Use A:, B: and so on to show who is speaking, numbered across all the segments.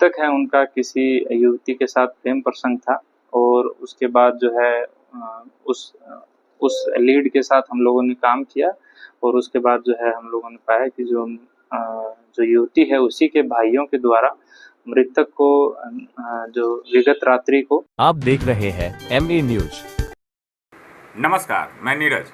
A: मृतक है उनका किसी युवती के साथ प्रेम प्रसंग था और उसके बाद जो है उस लीड के साथ हम लोगों ने काम किया और उसके बाद जो है हम लोगों ने पाया कि जो युवती है उसी के भाइयों के द्वारा मृतक को जो विगत रात्रि को।
B: आप देख रहे हैं MA न्यूज।
C: नमस्कार, मैं नीरज।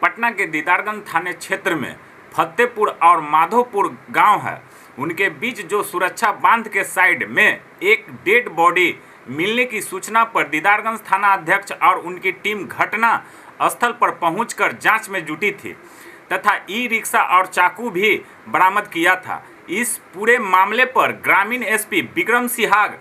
C: पटना के दीदारगंज थाने क्षेत्र में फतेहपुर और माधोपुर गांव है, उनके बीच जो सुरक्षा बांध के साइड में एक डेड बॉडी मिलने की सूचना पर दीदारगंज थाना अध्यक्ष और उनकी टीम घटना स्थल पर पहुंचकर जांच में जुटी थी तथा ई रिक्शा और चाकू भी बरामद किया था। इस पूरे मामले पर ग्रामीण एसपी विक्रम सिहाग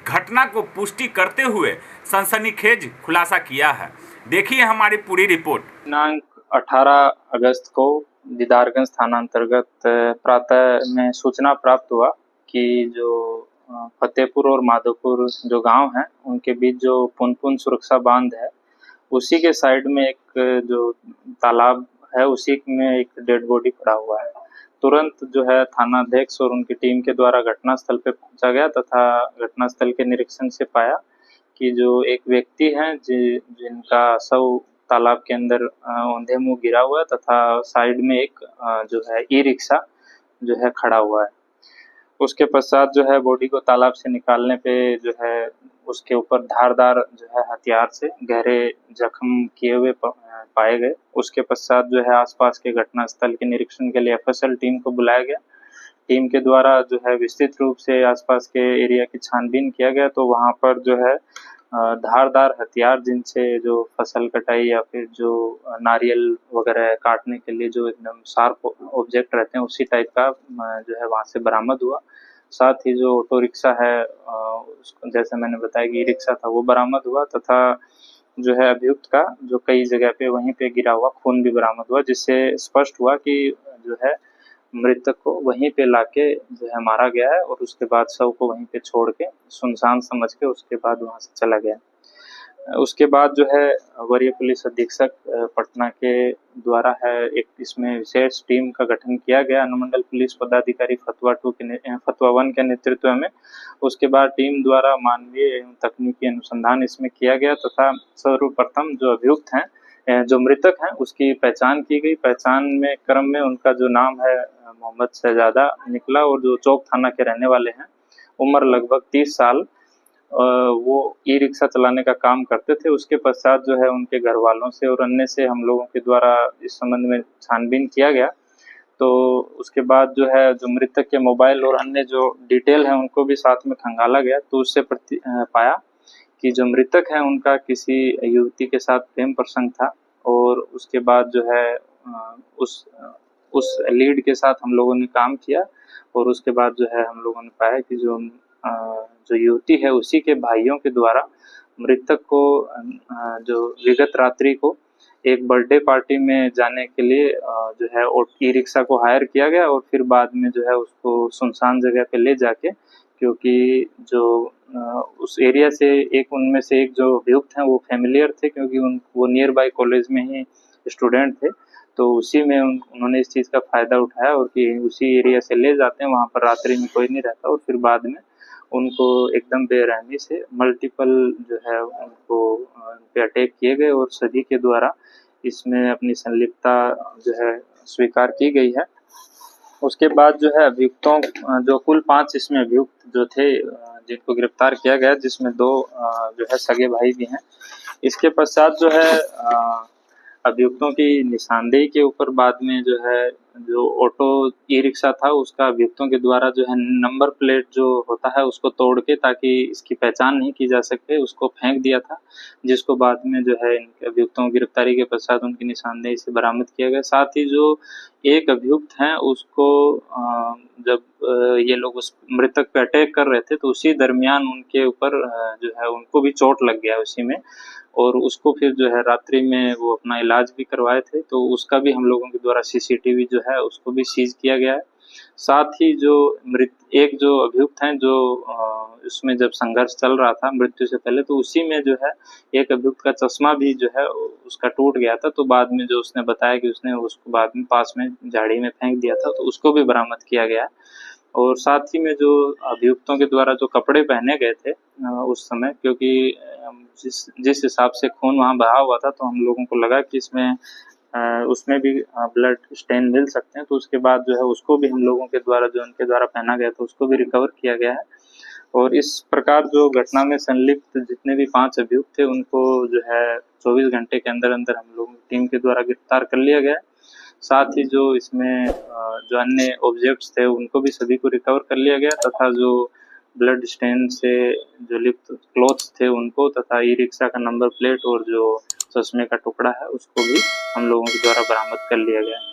C: घटना को पुष्टि करते हुए सनसनीखेज खुलासा किया है। देखिए हमारी पूरी रिपोर्ट।
A: दिनांक 18 अगस्त को दीदारगंज थाना अंतर्गत प्रातः में सूचना प्राप्त हुआ कि जो फतेहपुर और माधोपुर जो गांव हैं उनके बीच जो पुनपुन सुरक्षा बांध है उसी के साइड में एक जो तालाब है उसी में एक डेड बॉडी पड़ा हुआ है। तुरंत जो है थाना अध्यक्ष और उनकी टीम के द्वारा घटनास्थल पे पहुंचा गया तथा घटनास्थल के निरीक्षण से पाया कि जो एक व्यक्ति है जिनका शव तालाब के अंदर औंधे मुंह गिरा हुआ है तथा साइड में एक जो है ई रिक्शा जो है खड़ा हुआ है। उसके पश्चात जो है बॉडी को तालाब से निकालने पे जो है उसके ऊपर धारदार जो है हथियार से गहरे जख्म किए हुए पाए गए। उसके पश्चात जो है आसपास के घटनास्थल के निरीक्षण के लिए FSL टीम को बुलाया गया। टीम के द्वारा जो है विस्तृत रूप से आसपास के एरिया की छानबीन किया गया तो वहां पर जो है धारदार हथियार जिनसे जो फसल कटाई या फिर जो नारियल वगैरह काटने के लिए जो एकदम शार्प ऑब्जेक्ट रहते हैं उसी टाइप का जो है वहां से बरामद हुआ। साथ ही जो ऑटो रिक्शा है जैसे मैंने बताया कि ई रिक्शा था वो बरामद हुआ तथा जो है अभियुक्त का जो कई जगह पे वहीं पे गिरा हुआ खून भी बरामद हुआ, जिससे स्पष्ट हुआ कि जो है मृतक को वहीं पे लाके जो है मारा गया है और उसके बाद शव को वहीं पे छोड़ के सुनसान समझ के उसके बाद वहां से चला गया। उसके बाद जो है वरीय पुलिस अधीक्षक पटना के द्वारा है एक इसमें विशेष टीम का गठन किया गया अनुमंडल पुलिस पदाधिकारी फतवा 1 के नेतृत्व में। उसके बाद टीम द्वारा मानवीय एवं तकनीकी अनुसंधान इसमें किया गया तथा सर्वप्रथम जो अभियुक्त हैं जो मृतक हैं उसकी पहचान की गई। पहचान में क्रम में उनका जो नाम है मोहम्मद शहजादा निकला और जो चौक थाना के रहने वाले हैं, उम्र लगभग 30 साल। वो ई रिक्शा चलाने का काम करते थे। उसके पश्चात जो है उनके घर वालों से और अन्य से हम लोगों के द्वारा इस संबंध में छानबीन किया गया तो उसके बाद जो है जो मृतक के मोबाइल और अन्य जो डिटेल है उनको भी साथ में खंगाला गया तो उससे पाया कि जो मृतक है उनका किसी युवती के साथ प्रेम प्रसंग था और उसके बाद जो है उस लीड के साथ हम लोगों ने काम किया और उसके बाद जो है हम लोगों ने पाया कि जो युवती है उसी के भाइयों के द्वारा मृतक को जो विगत रात्रि को एक बर्थडे पार्टी में जाने के लिए जो है ई रिक्शा को हायर किया गया और फिर बाद में जो है उसको सुनसान जगह पे ले जाके, क्योंकि जो उस एरिया से उनमें से एक जो अभियुक्त हैं वो फैमिलियर थे क्योंकि वो नियर बाय कॉलेज में ही स्टूडेंट थे तो उसी में उन्होंने इस चीज़ का फ़ायदा उठाया और कि उसी एरिया से ले जाते हैं, वहाँ पर रात्रि में कोई नहीं रहता और फिर बाद में उनको एकदम बेरहमी से मल्टीपल जो है उनको पे अटैक किए गए और सभी के द्वारा इसमें अपनी संलिप्तता जो है स्वीकार की गई है। उसके बाद जो है अभियुक्तों जो कुल 5 इसमें अभियुक्त जो थे जिनको गिरफ्तार किया गया जिसमें 2 जो है सगे भाई भी हैं। इसके पश्चात जो है अभियुक्तों की निशानदेही के ऊपर बाद में जो है जो ऑटो ई रिक्शा था उसका अभियुक्तों के द्वारा जो है नंबर प्लेट जो होता है उसको तोड़ के ताकि इसकी पहचान नहीं की जा सके उसको फेंक दिया था, जिसको बाद में जो है इन अभियुक्तों की गिरफ्तारी के पश्चात उनकी निशानदेही से बरामद किया गया। साथ ही जो एक अभियुक्त हैं उसको जब ये लोग उस मृतक पे अटैक कर रहे थे तो उसी दरमियान उनके ऊपर जो है उनको भी चोट लग गया उसी में और उसको फिर जो है रात्रि में वो अपना इलाज भी करवाए थे तो उसका भी हम लोगों के द्वारा CCTV जो है उसको भी सीज किया गया है। साथ ही जो एक जो अभियुक्त हैं जो इसमें जब संघर्ष चल रहा था मृत्यु से पहले तो उसी में जो है एक अभियुक्त का चश्मा भी जो है उसका टूट गया था तो बाद में जो उसने बताया कि उसने उसको बाद में पास में झाड़ी में फेंक दिया था तो उसको भी बरामद किया गया। और साथ ही में जो अभियुक्तों के द्वारा जो कपड़े पहने गए थे उस समय, क्योंकि जिस जिस हिसाब से खून वहाँ बहा हुआ था, तो हम लोगों को लगा कि इसमें उसमें भी ब्लड स्टेन मिल सकते हैं। तो उसके बाद जो है उसको भी हम लोगों के द्वारा, जो उनके द्वारा पहना गया था, उसको भी रिकवर किया गया है। और इस प्रकार जो घटना में संलिप्त जितने भी 5 अभियुक्त थे, उनको जो है 24 घंटे के अंदर-अंदर हम लोगों की टीम के द्वारा गिरफ्तार कर लिया गया है। साथ ही जो इसमें जो अन्य ऑब्जेक्ट्स थे, उनको भी सभी को रिकवर कर लिया गया, तथा जो ब्लड स्टेन से जो लिप्त क्लॉथ्स थे उनको, तथा ई-रिक्शा का नंबर प्लेट और जो चश्मे का टुकड़ा है, उसको भी हम लोगों के द्वारा बरामद कर लिया गया है।